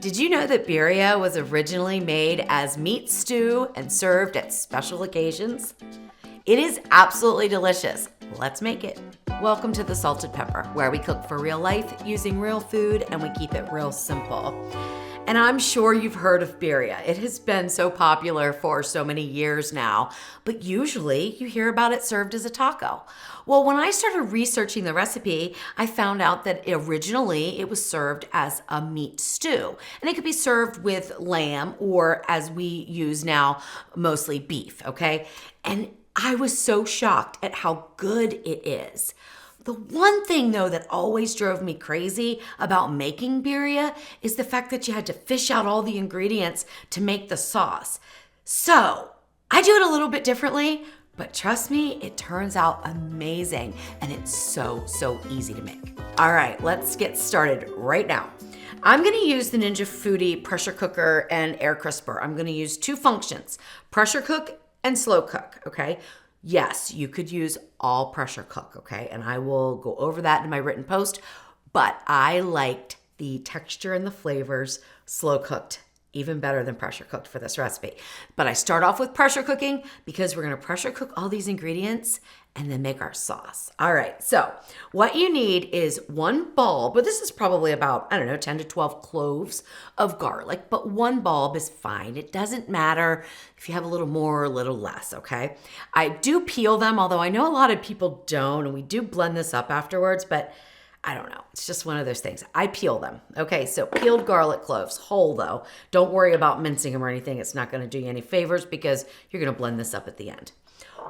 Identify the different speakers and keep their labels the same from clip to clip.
Speaker 1: Did you know that birria was originally made as meat stew and served at special occasions? It is absolutely delicious. Let's make it. Welcome to The Salted Pepper, where we cook for real life using real food and we keep it real simple. And I'm sure you've heard of birria. It has been so popular for so many years now, but usually you hear about it served as a taco. Well, when I started researching the recipe, I found out that originally it was served as a meat stew. And it could be served with lamb or, as we use now, mostly beef, okay? And I was so shocked at how good it is. The one thing, though, that always drove me crazy about making birria is the fact that you had to fish out all the ingredients to make the sauce. So I do it a little bit differently, but trust me, it turns out amazing, and it's so easy to make. All right, let's get started right now. I'm gonna use the Ninja Foodi pressure cooker and air crisper. I'm gonna use two functions, pressure cook and slow cook, okay? Yes, you could use all pressure cook, okay? And I will go over that in my written post, but I liked the texture and the flavors slow cooked even better than pressure cooked for this recipe. But I start off with pressure cooking because we're gonna pressure cook all these ingredients and then make our sauce. All right, so what you need is one bulb, but this is probably about, 10 to 12 cloves of garlic, but one bulb is fine. It doesn't matter if you have a little more or a little less, okay? I do peel them, although I know a lot of people don't, and we do blend this up afterwards, but I don't know. It's just one of those things. I peel them. Okay, so peeled garlic cloves, whole though. Don't worry about mincing them or anything. It's not gonna do you any favors because you're gonna blend this up at the end.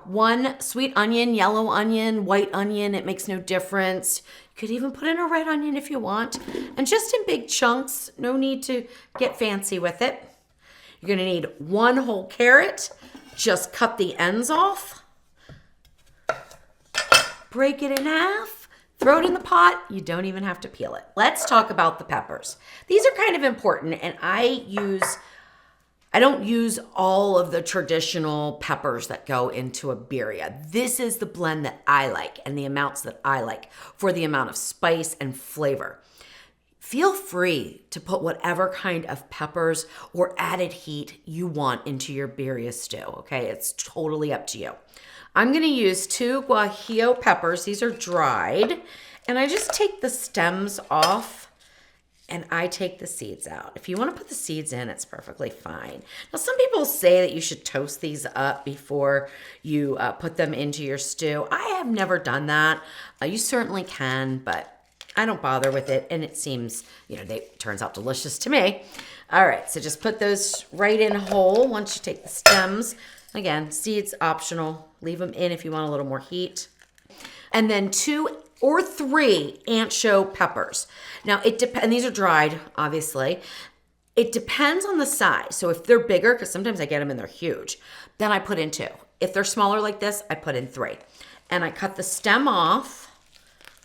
Speaker 1: One sweet onion, yellow onion, white onion, it makes no difference. You could even put in a red onion if you want. And just in big chunks, no need to get fancy with it. You're gonna need one whole carrot. Just cut the ends off. Break it in half. Throw it in the pot. You don't even have to peel it. Let's talk about the peppers. These are kind of important, and I don't use all of the traditional peppers that go into a birria. This is the blend that I like and the amounts that I like for the amount of spice and flavor. Feel free to put whatever kind of peppers or added heat you want into your birria stew, okay? It's totally up to you. I'm gonna use 2 guajillo peppers. These are dried. And I just take the stems off and I take the seeds out. If you wanna put the seeds in, it's perfectly fine. Now, some people say that you should toast these up before you put them into your stew. I have never done that. You certainly can, but I don't bother with it. And it seems, turns out delicious to me. All right, so just put those right in whole once you take the stems. Again, seeds optional. Leave them in if you want a little more heat. And then 2 or 3 ancho peppers. Now, and these are dried, obviously. It depends on the size. So if they're bigger, because sometimes I get them and they're huge, then I put in 2. If they're smaller like this, I put in 3. And I cut the stem off.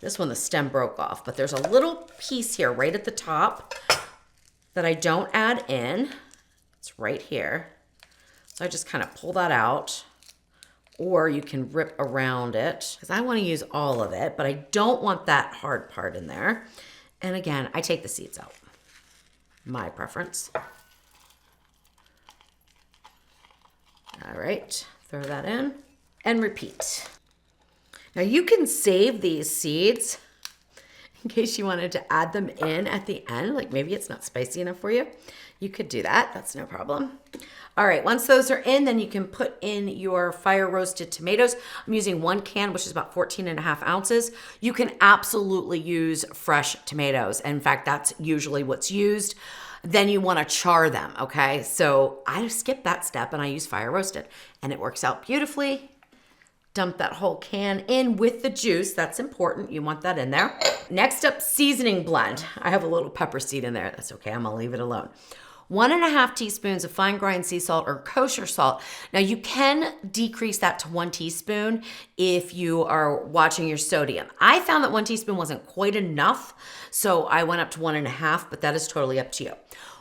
Speaker 1: This one, the stem broke off, but there's a little piece here right at the top that I don't add in. It's right here. So I just kind of pull that out, or you can rip around it because I want to use all of it, but I don't want that hard part in there. And again, I take the seeds out. My preference. All right, throw that in and repeat. Now you can save these seeds in case you wanted to add them in at the end, like maybe it's not spicy enough for you. You could do that, that's no problem. All right, once those are in, then you can put in your fire roasted tomatoes. I'm using 1 can, which is about 14.5 ounces. You can absolutely use fresh tomatoes. In fact, that's usually what's used. Then you wanna char them, okay? So I skip that step and I use fire roasted and it works out beautifully. Dump that whole can in with the juice. That's important. You want that in there. Next up, seasoning blend. I have a little pepper seed in there. That's okay. I'm going to leave it alone. 1.5 teaspoons of fine grind sea salt or kosher salt. Now you can decrease that to 1 teaspoon if you are watching your sodium. I found that 1 teaspoon wasn't quite enough, so I went up to 1.5, but that is totally up to you.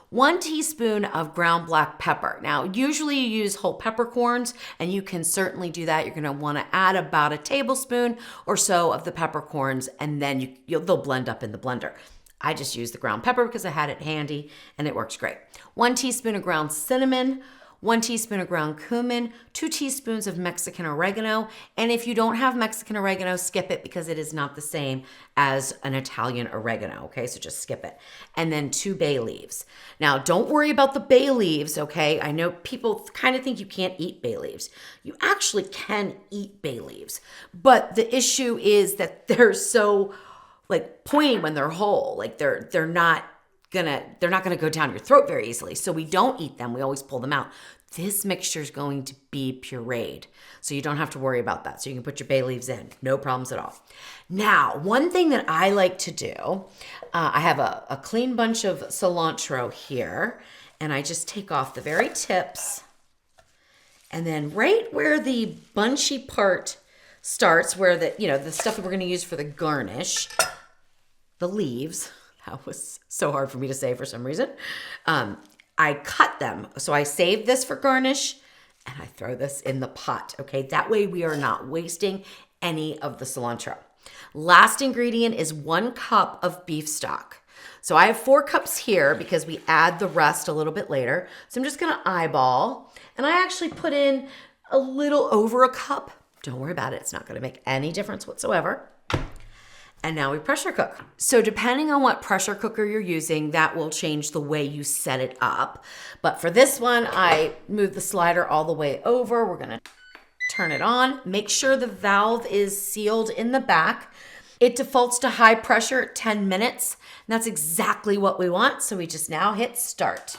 Speaker 1: 1 teaspoon of ground black pepper. Now, usually you use whole peppercorns, and you can certainly do that. You're gonna wanna add about a tablespoon or so of the peppercorns, and then they'll blend up in the blender. I just use the ground pepper because I had it handy and it works great. 1 teaspoon of ground cinnamon, 1 teaspoon of ground cumin, 2 teaspoons of Mexican oregano. And if you don't have Mexican oregano, skip it because it is not the same as an Italian oregano, okay? So just skip it. And then 2 bay leaves. Now, don't worry about the bay leaves, okay? I know people kind of think you can't eat bay leaves. You actually can eat bay leaves, but the issue is that they're so like pointy when they're whole. Like they're not gonna go down your throat very easily. So we don't eat them. We always pull them out. This mixture is going to be pureed, so you don't have to worry about that. So you can put your bay leaves in, no problems at all. Now, one thing that I like to do, I have a clean bunch of cilantro here, and I just take off the very tips, and then right where the bunchy part starts, where the stuff that we're going to use for the garnish, the leaves, that was so hard for me to say for some reason, I cut them. So I save this for garnish and I throw this in the pot, okay? That way we are not wasting any of the cilantro. Last ingredient is 1 cup of beef stock. So I have 4 cups here because we add the rest a little bit later. So I'm just gonna eyeball, and I actually put in a little over a cup. Don't worry about it, it's not gonna make any difference whatsoever. And now we pressure cook. So depending on what pressure cooker you're using, that will change the way you set it up. But for this one, I move the slider all the way over. We're gonna turn it on. Make sure the valve is sealed in the back. It defaults to high pressure at 10 minutes. And that's exactly what we want. So we just now hit start.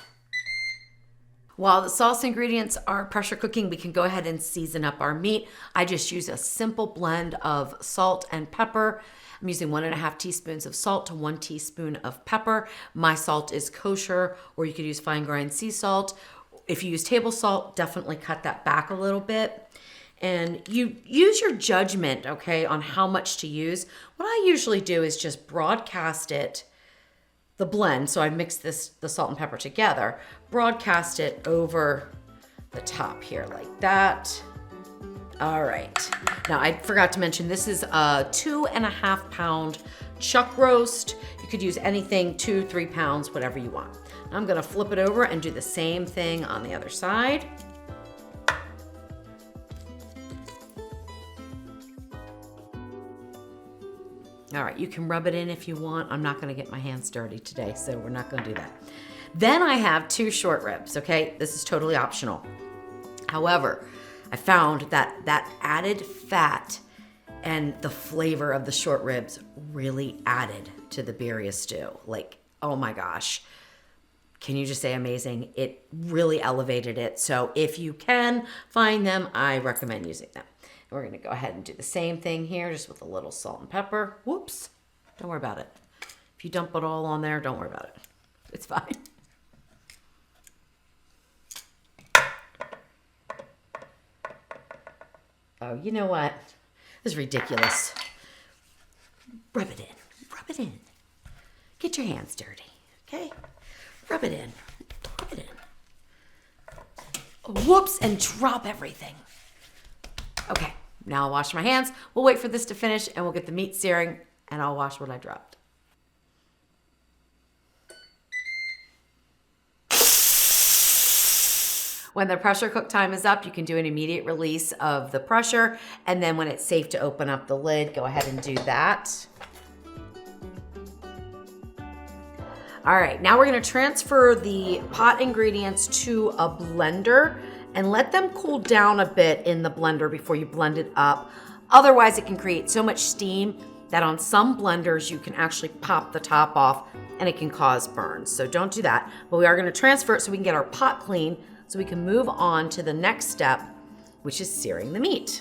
Speaker 1: While the sauce ingredients are pressure cooking, we can go ahead and season up our meat. I just use a simple blend of salt and pepper. I'm using 1.5 teaspoons of salt to 1 teaspoon of pepper. My salt is kosher, or you could use fine grind sea salt. If you use table salt, definitely cut that back a little bit. And you use your judgment, okay, on how much to use. What I usually do is just broadcast it, the blend, so I mix the salt and pepper together, broadcast it over the top here like that. All right, now I forgot to mention this is a 2.5 pound chuck roast. You could use anything, 2-3 pounds, whatever you want. Now I'm gonna flip it over and do the same thing on the other side. All right, you can rub it in if you want. I'm not gonna get my hands dirty today, so we're not gonna do that. Then I have 2 short ribs, okay? This is totally optional. However, I found that added fat and the flavor of the short ribs really added to the birria stew. Like, oh my gosh. Can you just say amazing? It really elevated it. So if you can find them, I recommend using them. And we're gonna go ahead and do the same thing here, just with a little salt and pepper. Whoops, don't worry about it. If you dump it all on there, don't worry about it. It's fine. Oh, you know what? This is ridiculous. Rub it in, rub it in. Get your hands dirty, okay? Rub it in, rub it in. Whoops, and drop everything. Okay, now I'll wash my hands. We'll wait for this to finish and we'll get the meat searing and I'll wash what I dropped. When the pressure cook time is up, you can do an immediate release of the pressure. And then when it's safe to open up the lid, go ahead and do that. All right, now we're gonna transfer the pot ingredients to a blender and let them cool down a bit in the blender before you blend it up. Otherwise, it can create so much steam that on some blenders, you can actually pop the top off and it can cause burns. So don't do that. But we are gonna transfer it so we can get our pot clean so we can move on to the next step, which is searing the meat.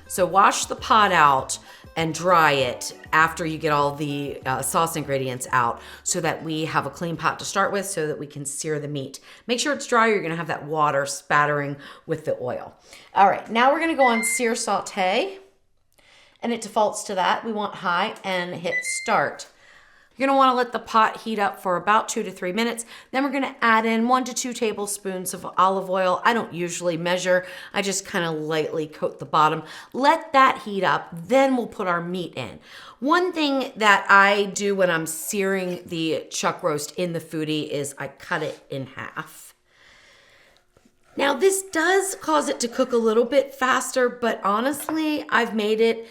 Speaker 1: So wash the pot out and dry it after you get all the sauce ingredients out so that we have a clean pot to start with so that we can sear the meat. Make sure it's dry or you're gonna have that water spattering with the oil. All right, now we're gonna go on sear saute and it defaults to that. We want high and hit start. You're gonna wanna let the pot heat up for about 2 to 3 minutes. Then we're gonna add in 1 to 2 tablespoons of olive oil. I don't usually measure, I just kind of lightly coat the bottom. Let that heat up, then we'll put our meat in. One thing that I do when I'm searing the chuck roast in the foodie is I cut it in half. Now this does cause it to cook a little bit faster, but honestly, I've made it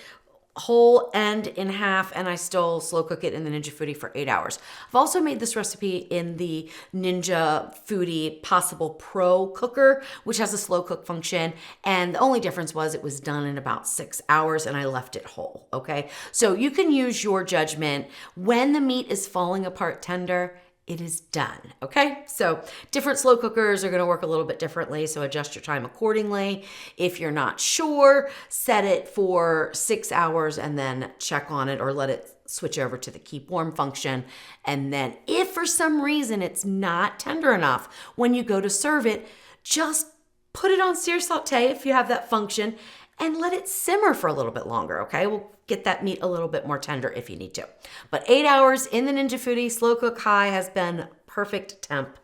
Speaker 1: whole and in half, and I still slow cook it in the Ninja Foodie for 8 hours. I've also made this recipe in the Ninja Foodie Possible Pro cooker, which has a slow cook function, and the only difference was it was done in about 6 hours and I left it whole, okay? So you can use your judgment. When the meat is falling apart tender, it is done, okay? So different slow cookers are gonna work a little bit differently, so adjust your time accordingly. If you're not sure, set it for 6 hours and then check on it, or let it switch over to the keep warm function. And then if for some reason it's not tender enough, when you go to serve it, just put it on sear saute if you have that function, and let it simmer for a little bit longer, okay? We'll get that meat a little bit more tender if you need to. But 8 hours in the Ninja Foodie, slow cook high, has been perfect temp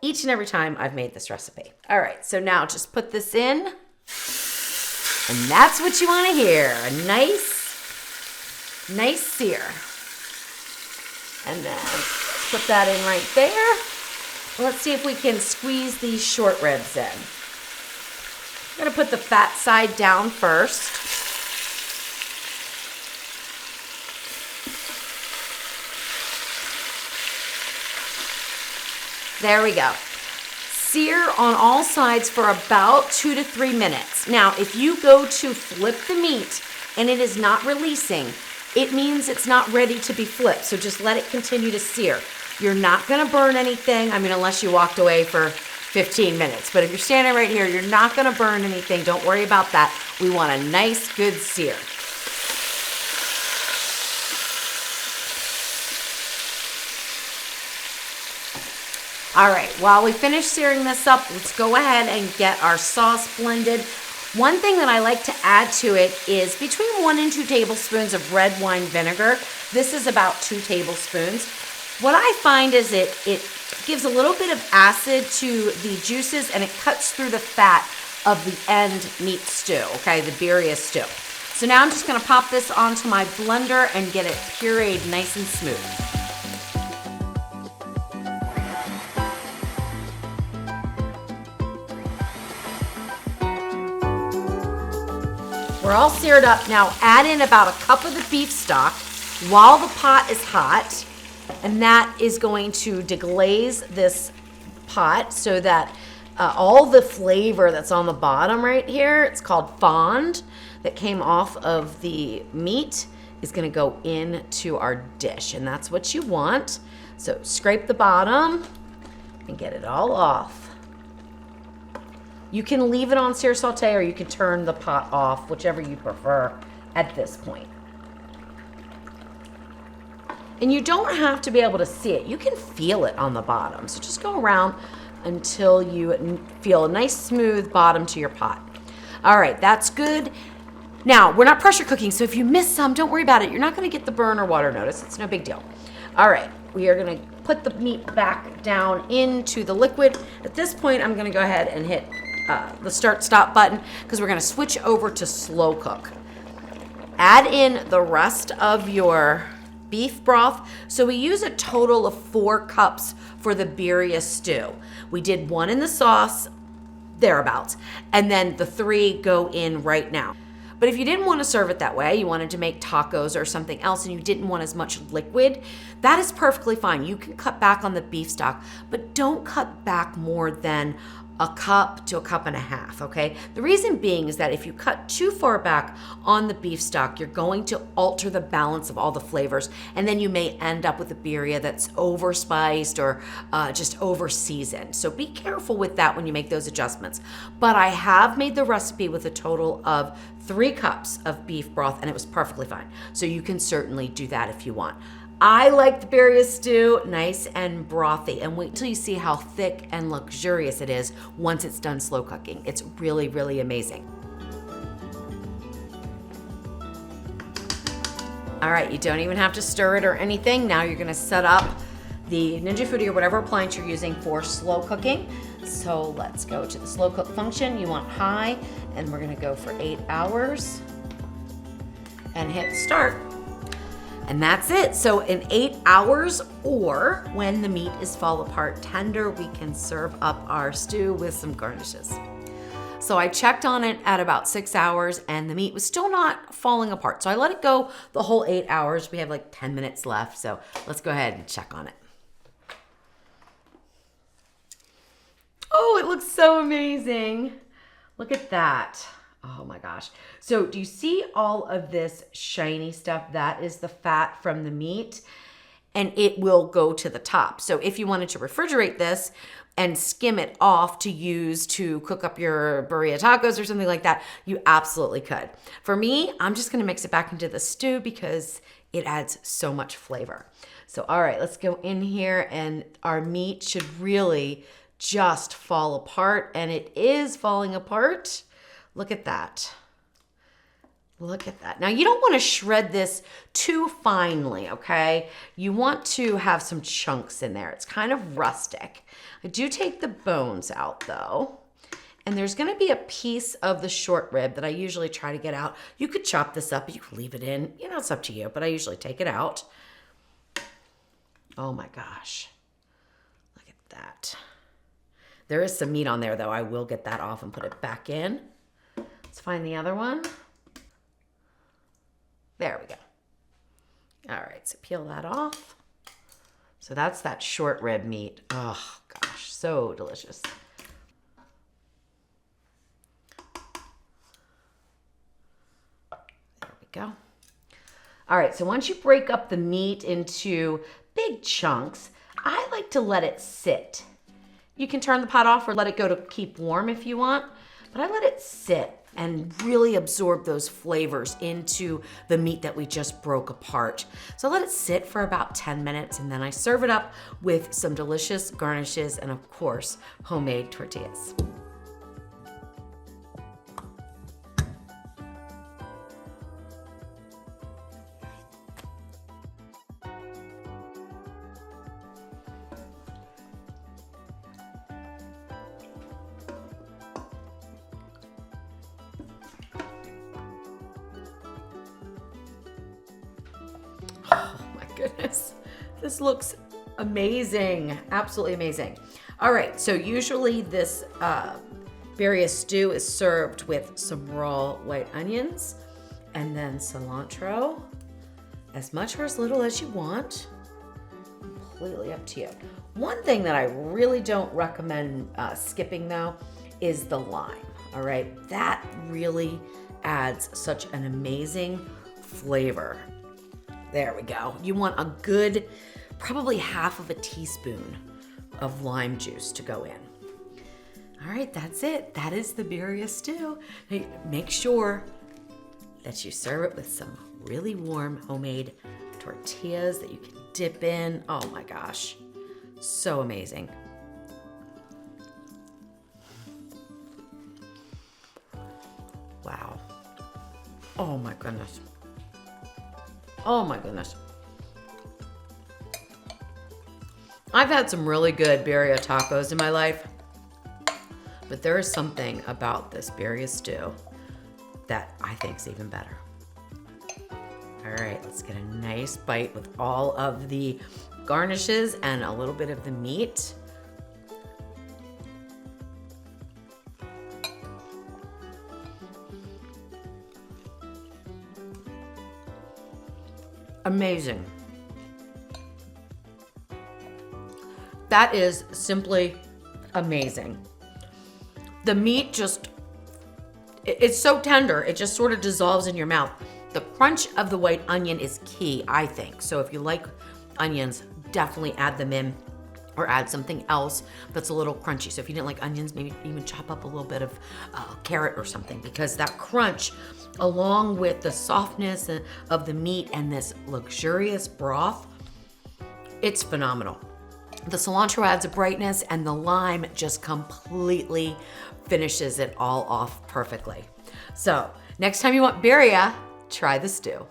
Speaker 1: each and every time I've made this recipe. All right, so now just put this in, and that's what you wanna hear, a nice sear. And then put that in right there. Let's see if we can squeeze these short ribs in. I'm gonna put the fat side down first. There we go. Sear on all sides for about 2 to 3 minutes. Now, if you go to flip the meat and it is not releasing, it means it's not ready to be flipped. So just let it continue to sear. You're not gonna burn anything, I mean, unless you walked away for 15 minutes. But if you're standing right here, you're not gonna burn anything. Don't worry about that. We want a nice, good sear. All right, while we finish searing this up, let's go ahead and get our sauce blended. One thing that I like to add to it is between 1 and 2 tablespoons of red wine vinegar. This is about 2 tablespoons. What I find is it gives a little bit of acid to the juices, and it cuts through the fat of the end meat stew, okay, the Birria Stew. So now I'm just gonna pop this onto my blender and get it pureed nice and smooth. We're all seared up. Now add in about a cup of the beef stock while the pot is hot, and that is going to deglaze this pot so that all the flavor that's on the bottom right here, it's called fond, that came off of the meat, is gonna go into our dish, and that's what you want. So scrape the bottom and get it all off. You can leave it on sear saute, or you can turn the pot off, whichever you prefer at this point. And you don't have to be able to see it. You can feel it on the bottom. So just go around until you feel a nice smooth bottom to your pot. All right, that's good. Now, we're not pressure cooking, so if you miss some, don't worry about it. You're not gonna get the burn or water notice. It's no big deal. All right, we are gonna put the meat back down into the liquid. At this point, I'm gonna go ahead and hit the start-stop button, because we're gonna switch over to slow cook. Add in the rest of your beef broth. So we use a total of 4 cups for the Birria Stew. We did 1 in the sauce, thereabouts, and then the 3 go in right now. But if you didn't want to serve it that way, you wanted to make tacos or something else, and you didn't want as much liquid, that is perfectly fine. You can cut back on the beef stock, but don't cut back more than a cup to a cup and a half, okay? The reason being is that if you cut too far back on the beef stock, you're going to alter the balance of all the flavors, and then you may end up with a birria that's overspiced or just over seasoned. So be careful with that when you make those adjustments. But I have made the recipe with a total of 3 cups of beef broth, and it was perfectly fine. So you can certainly do that if you want. I like the Birria Stew nice and brothy, and wait till you see how thick and luxurious it is once it's done slow cooking. It's really, really amazing. All right, you don't even have to stir it or anything. Now you're gonna set up the Ninja Foodi or whatever appliance you're using for slow cooking. So let's go to the slow cook function. You want high, and we're gonna go for 8 hours and hit start. And that's it. So in 8 hours, or when the meat is fall apart tender, we can serve up our stew with some garnishes. So I checked on it at about 6 hours and the meat was still not falling apart. So I let it go the whole 8 hours. We have like 10 minutes left. So let's go ahead and check on it. Oh, it looks so amazing. Look at that. Oh my gosh. So do you see all of this shiny stuff? That is the fat from the meat, and it will go to the top. So if you wanted to refrigerate this and skim it off to use to cook up your birria tacos or something like that, you absolutely could. For me, I'm just gonna mix it back into the stew because it adds so much flavor. So all right, let's go in here, and our meat should really just fall apart, and it is falling apart. Look at that. Look at that. Now you don't want to shred this too finely, okay? You want to have some chunks in there. It's kind of rustic. I do take the bones out though. And there's gonna be a piece of the short rib that I usually try to get out. You could chop this up, you could leave it in. You know, it's up to you, but I usually take it out. Oh my gosh. Look at that. There is some meat on there though. I will get that off and put it back in. Let's find the other one. There we go. All right, so peel that off. So that's that short rib meat. Oh gosh, so delicious. There we go. All right, so once you break up the meat into big chunks, I like to let it sit. You can turn the pot off or let it go to keep warm if you want, but I let it sit and really absorb those flavors into the meat that we just broke apart. So I let it sit for about 10 minutes, and then I serve it up with some delicious garnishes and of course, homemade tortillas. Goodness, this looks amazing. Absolutely amazing. All right, so usually this Birria stew is served with some raw white onions and then cilantro, as much or as little as you want. Completely up to you. One thing that I really don't recommend skipping though is the lime. All right, that really adds such an amazing flavor. There we go. You want a good, probably half of a teaspoon of lime juice to go in. All right, that's it. That is the Birria stew. Hey, make sure that you serve it with some really warm homemade tortillas that you can dip in. Oh my gosh, so amazing. Wow. Oh my goodness. Oh my goodness. I've had some really good birria tacos in my life, but there is something about this birria stew that I think is even better. All right, let's get a nice bite with all of the garnishes and a little bit of the meat. Amazing. That is simply amazing. The meat just, it's so tender, it just sort of dissolves in your mouth. The crunch of the white onion is key, I think. So if you like onions, definitely add them in or add something else that's a little crunchy. So if you didn't like onions, maybe even chop up a little bit of carrot or something, because that crunch along with the softness of the meat and this luxurious broth, it's phenomenal. The cilantro adds a brightness and the lime just completely finishes it all off perfectly. So next time you want birria, try the stew.